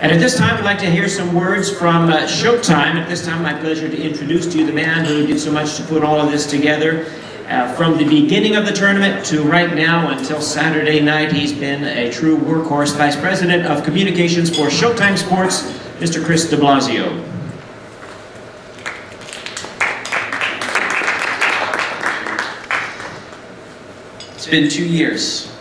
And at this time, I'd like to hear some words from Showtime. At this time, my pleasure to introduce to you the man who did so much to put all of this together. From the beginning of the tournament to right now until Saturday night, he's been a true workhorse. Vice President of Communications for Showtime Sports, Mr. DeBlasio. It's been 2 years,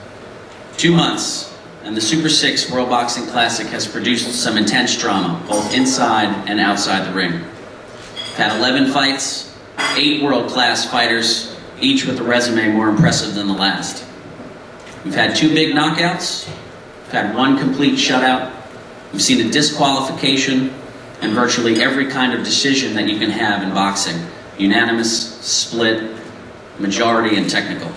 2 months, and the Super 6 World Boxing Classic has produced some intense drama, both inside and outside the ring. We've had 11 fights, 8 world-class fighters, each with a resume more impressive than the last. We've had 2 big knockouts, we've had 1 complete shutout, we've seen a disqualification, and virtually every kind of decision that you can have in boxing: unanimous, split, majority, and technical.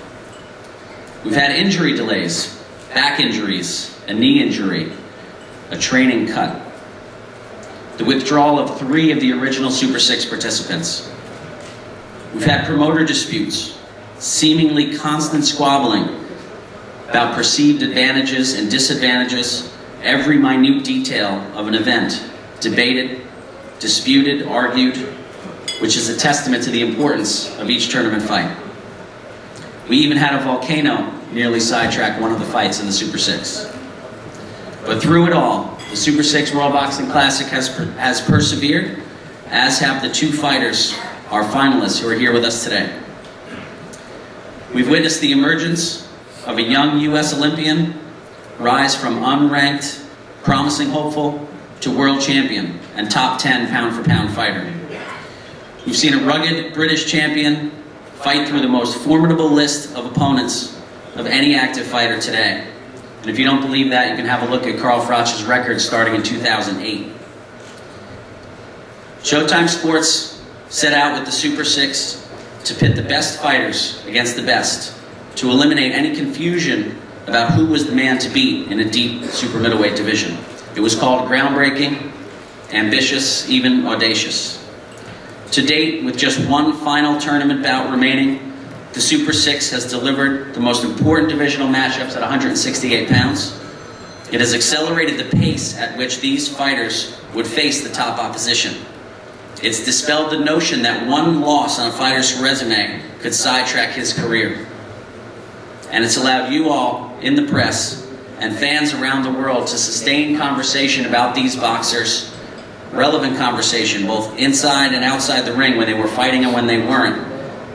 We've had injury delays, back injuries, a knee injury, a training cut, the withdrawal of 3 of the original Super 6 participants. We've had promoter disputes, seemingly constant squabbling about perceived advantages and disadvantages, every minute detail of an event debated, disputed, argued, which is a testament to the importance of each tournament fight. We even had a volcano nearly sidetrack one of the fights in the Super 6. But through it all, the Super 6 World Boxing Classic has persevered, as have the 2 fighters, our finalists, who are here with us today. We've witnessed the emergence of a young U.S. Olympian rise from unranked, promising hopeful to world champion and top 10 pound-for-pound fighter. We've seen a rugged British champion fight through the most formidable list of opponents of any active fighter today. And if you don't believe that, you can have a look at Carl Froch's record starting in 2008. Showtime Sports set out with the Super 6 to pit the best fighters against the best, to eliminate any confusion about who was the man to beat in a deep super middleweight division. It was called groundbreaking, ambitious, even audacious. To date, with just 1 final tournament bout remaining, the Super 6 has delivered the most important divisional matchups at 168 pounds. It has accelerated the pace at which these fighters would face the top opposition. It's dispelled the notion that 1 loss on a fighter's resume could sidetrack his career. And it's allowed you all in the press and fans around the world to sustain conversation about these boxers, relevant conversation both inside and outside the ring, when they were fighting and when they weren't,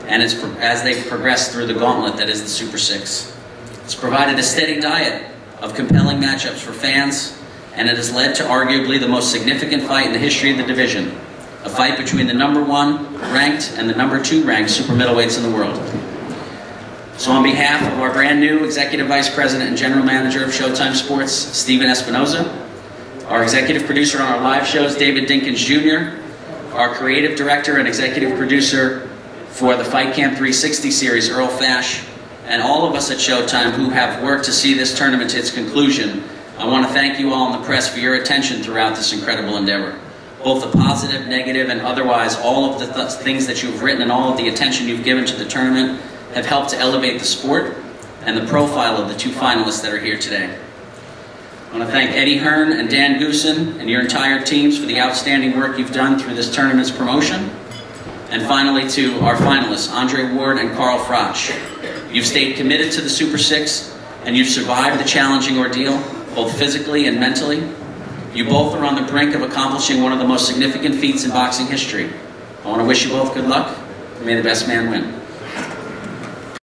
and as they've progressed through the gauntlet that is the Super 6. It's provided a steady diet of compelling matchups for fans, and it has led to arguably the most significant fight in the history of the division, a fight between the #1 ranked and the #2 ranked super middleweights in the world. So on behalf of our brand new Executive Vice President and General Manager of Showtime Sports, Steven Espinoza, our Executive Producer on our live shows, David Dinkins Jr., our Creative Director and Executive Producer for the Fight Camp 360 series, Earl Fash, and all of us at Showtime who have worked to see this tournament to its conclusion, I want to thank you all in the press for your attention throughout this incredible endeavor. Both the positive, negative, and otherwise, all of the things that you've written and all of the attention you've given to the tournament have helped to elevate the sport and the profile of the 2 finalists that are here today. I want to thank Eddie Hearn and Dan Goosen and your entire teams for the outstanding work you've done through this tournament's promotion. And finally, to our finalists, Andre Ward and Carl Froch. You've stayed committed to the Super 6, and you've survived the challenging ordeal, both physically and mentally. You both are on the brink of accomplishing one of the most significant feats in boxing history. I want to wish you both good luck, and may the best man win.